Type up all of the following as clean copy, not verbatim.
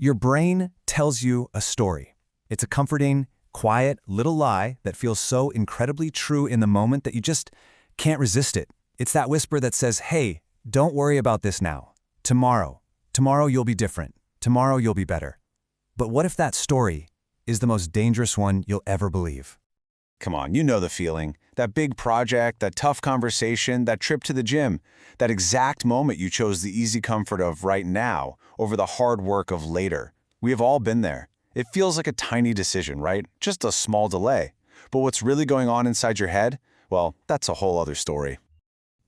Your brain tells you a story. It's a comforting, quiet little lie that feels so incredibly true in the moment that you just can't resist it. It's that whisper that says, hey, don't worry about this now. Tomorrow you'll be different. Tomorrow you'll be better. But what if that story is the most dangerous one you'll ever believe? Come on, you know the feeling. That big project, that tough conversation, that trip to the gym, that exact moment you chose the easy comfort of right now over the hard work of later. We have all been there. It feels like a tiny decision, right? Just a small delay. But what's really going on inside your head? Well, that's a whole other story.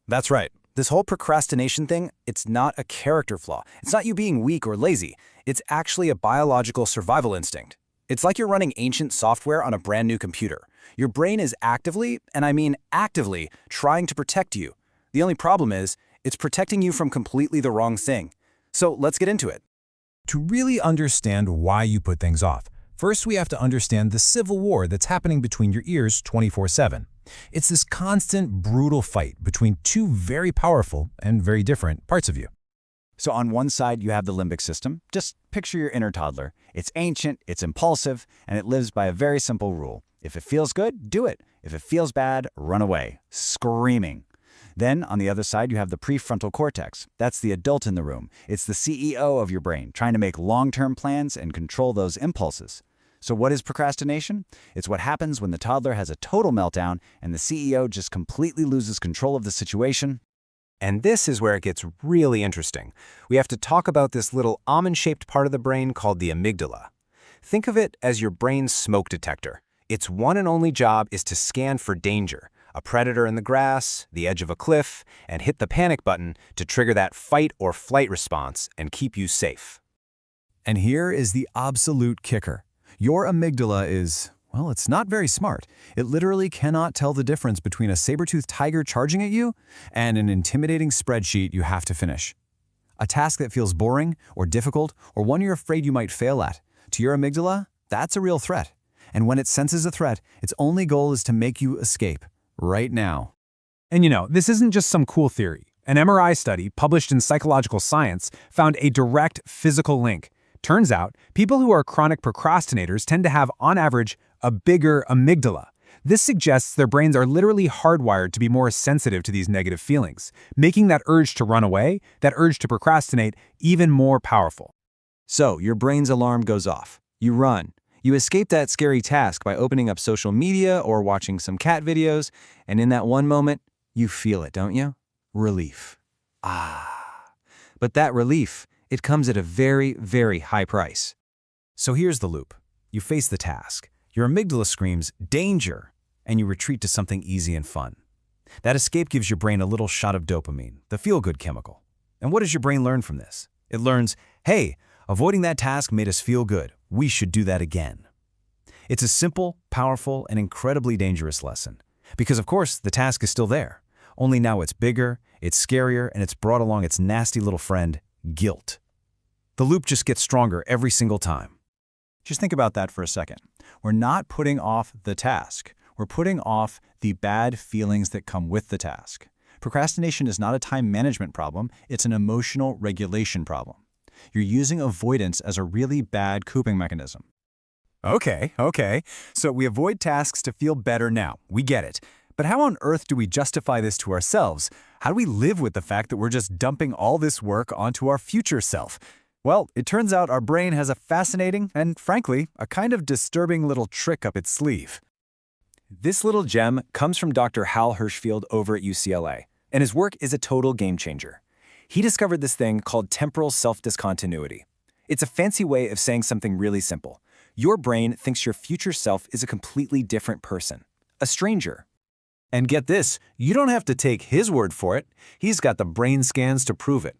That's right. This whole procrastination thing, it's not a character flaw. It's not you being weak or lazy. It's actually a biological survival instinct. It's like you're running ancient software on a brand new computer. Your brain is actively, and I mean actively, trying to protect you. The only problem is, it's protecting you from completely the wrong thing. So let's get into it. To really understand why you put things off, first we have to understand the civil war that's happening between your ears 24/7. It's this constant, brutal fight between two very powerful and very different parts of you. So on one side, you have the limbic system. Just picture your inner toddler. It's ancient, it's impulsive, and it lives by a very simple rule. If it feels good, do it. If it feels bad, run away, screaming. Then, on the other side, you have the prefrontal cortex. That's the adult in the room. It's the CEO of your brain, trying to make long-term plans and control those impulses. So what is procrastination? It's what happens when the toddler has a total meltdown and the CEO just completely loses control of the situation. And this is where it gets really interesting. We have to talk about this little almond-shaped part of the brain called the amygdala. Think of it as your brain's smoke detector. Its one and only job is to scan for danger, a predator in the grass, the edge of a cliff, and hit the panic button to trigger that fight or flight response and keep you safe. And here is the absolute kicker. Your amygdala is, well, it's not very smart. It literally cannot tell the difference between a saber-toothed tiger charging at you and an intimidating spreadsheet you have to finish. A task that feels boring or difficult or one you're afraid you might fail at. To your amygdala, that's a real threat. And when it senses a threat, its only goal is to make you escape, right now. And you know, this isn't just some cool theory. An MRI study published in Psychological Science found a direct physical link. Turns out, people who are chronic procrastinators tend to have, on average, a bigger amygdala. This suggests their brains are literally hardwired to be more sensitive to these negative feelings, making that urge to run away, that urge to procrastinate, even more powerful. So, your brain's alarm goes off. You run. You escape that scary task by opening up social media or watching some cat videos, and in that one moment, you feel it, don't you? Relief. But that relief, it comes at a very, very high price. So here's the loop. You face the task. Your amygdala screams, danger, and you retreat to something easy and fun. That escape gives your brain a little shot of dopamine, the feel-good chemical. And what does your brain learn from this? It learns, hey, avoiding that task made us feel good. We should do that again. It's a simple, powerful, and incredibly dangerous lesson. Because of course, the task is still there. Only now it's bigger, it's scarier, and it's brought along its nasty little friend, guilt. The loop just gets stronger every single time. Just think about that for a second. We're not putting off the task. We're putting off the bad feelings that come with the task. Procrastination is not a time management problem, it's an emotional regulation problem. You're using avoidance as a really bad coping mechanism. Okay. So we avoid tasks to feel better now. We get it. But how on earth do we justify this to ourselves? How do we live with the fact that we're just dumping all this work onto our future self? Well, it turns out our brain has a fascinating and, frankly, a kind of disturbing little trick up its sleeve. This little gem comes from Dr. Hal Hershfield over at UCLA, and his work is a total game changer. He discovered this thing called temporal self-discontinuity. It's a fancy way of saying something really simple. Your brain thinks your future self is a completely different person, a stranger. And get this, you don't have to take his word for it. He's got the brain scans to prove it.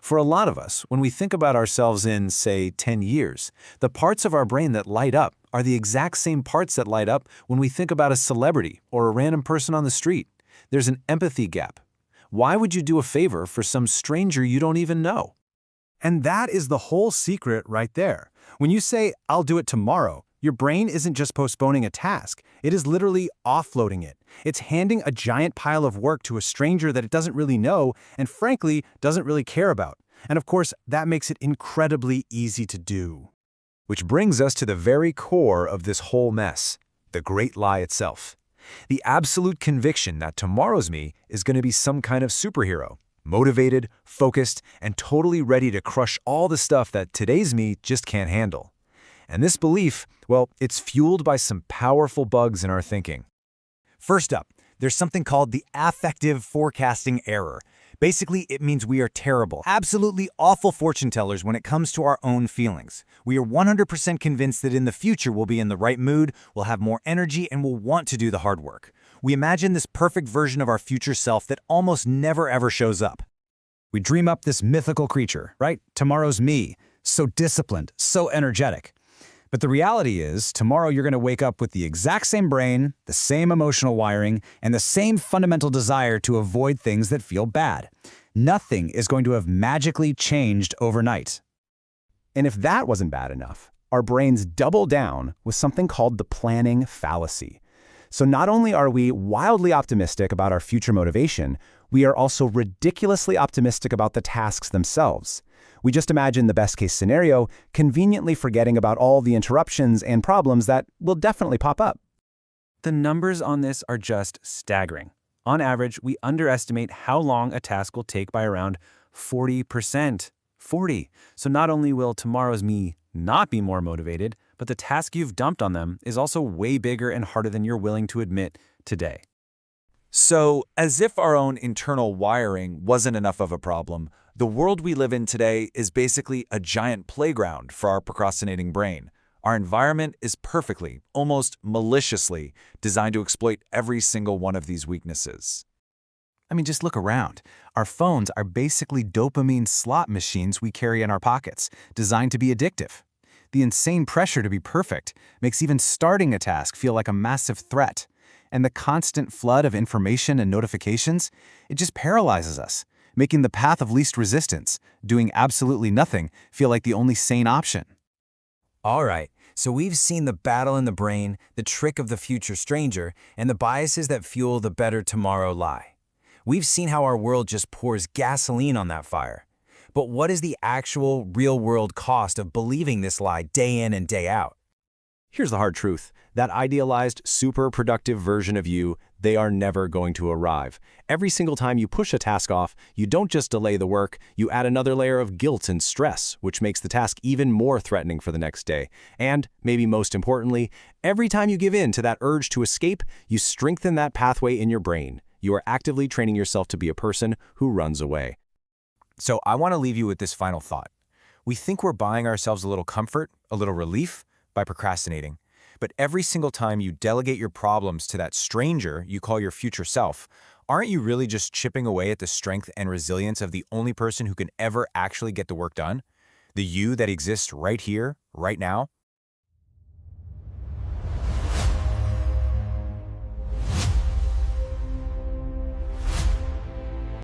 For a lot of us, when we think about ourselves in, say, 10 years, the parts of our brain that light up are the exact same parts that light up when we think about a celebrity or a random person on the street. There's an empathy gap. Why would you do a favor for some stranger you don't even know? And that is the whole secret right there. When you say, I'll do it tomorrow, your brain isn't just postponing a task. It is literally offloading it. It's handing a giant pile of work to a stranger that it doesn't really know and, frankly, doesn't really care about. And of course, that makes it incredibly easy to do. Which brings us to the very core of this whole mess, the great lie itself. The absolute conviction that tomorrow's me is going to be some kind of superhero, motivated, focused, and totally ready to crush all the stuff that today's me just can't handle. And this belief, well, it's fueled by some powerful bugs in our thinking. First up, there's something called the affective forecasting error. Basically, it means we are terrible, absolutely awful fortune tellers when it comes to our own feelings. We are 100% convinced that in the future we'll be in the right mood, we'll have more energy, and we'll want to do the hard work. We imagine this perfect version of our future self that almost never ever shows up. We dream up this mythical creature, right? Tomorrow's me, so disciplined, so energetic. But the reality is, tomorrow you're going to wake up with the exact same brain, the same emotional wiring, and the same fundamental desire to avoid things that feel bad. Nothing is going to have magically changed overnight. And if that wasn't bad enough, our brains double down with something called the planning fallacy. So not only are we wildly optimistic about our future motivation, we are also ridiculously optimistic about the tasks themselves. We just imagine the best-case scenario, conveniently forgetting about all the interruptions and problems that will definitely pop up. The numbers on this are just staggering. On average, we underestimate how long a task will take by around 40%. 40. So not only will tomorrow's me not be more motivated, but the task you've dumped on them is also way bigger and harder than you're willing to admit today. So, as if our own internal wiring wasn't enough of a problem, the world we live in today is basically a giant playground for our procrastinating brain. Our environment is perfectly, almost maliciously, designed to exploit every single one of these weaknesses. I mean, just look around. Our phones are basically dopamine slot machines we carry in our pockets, designed to be addictive. The insane pressure to be perfect makes even starting a task feel like a massive threat. And the constant flood of information and notifications, it just paralyzes us, making the path of least resistance, doing absolutely nothing, feel like the only sane option. All right, so we've seen the battle in the brain, the trick of the future stranger, and the biases that fuel the better tomorrow lie. We've seen how our world just pours gasoline on that fire. But what is the actual, real-world cost of believing this lie day in and day out? Here's the hard truth. That idealized, super productive version of you, they are never going to arrive. Every single time you push a task off, you don't just delay the work, you add another layer of guilt and stress, which makes the task even more threatening for the next day. And, maybe most importantly, every time you give in to that urge to escape, you strengthen that pathway in your brain. You are actively training yourself to be a person who runs away. So I want to leave you with this final thought. We think we're buying ourselves a little comfort, a little relief, by procrastinating. But every single time you delegate your problems to that stranger you call your future self, aren't you really just chipping away at the strength and resilience of the only person who can ever actually get the work done? The you that exists right here, right now?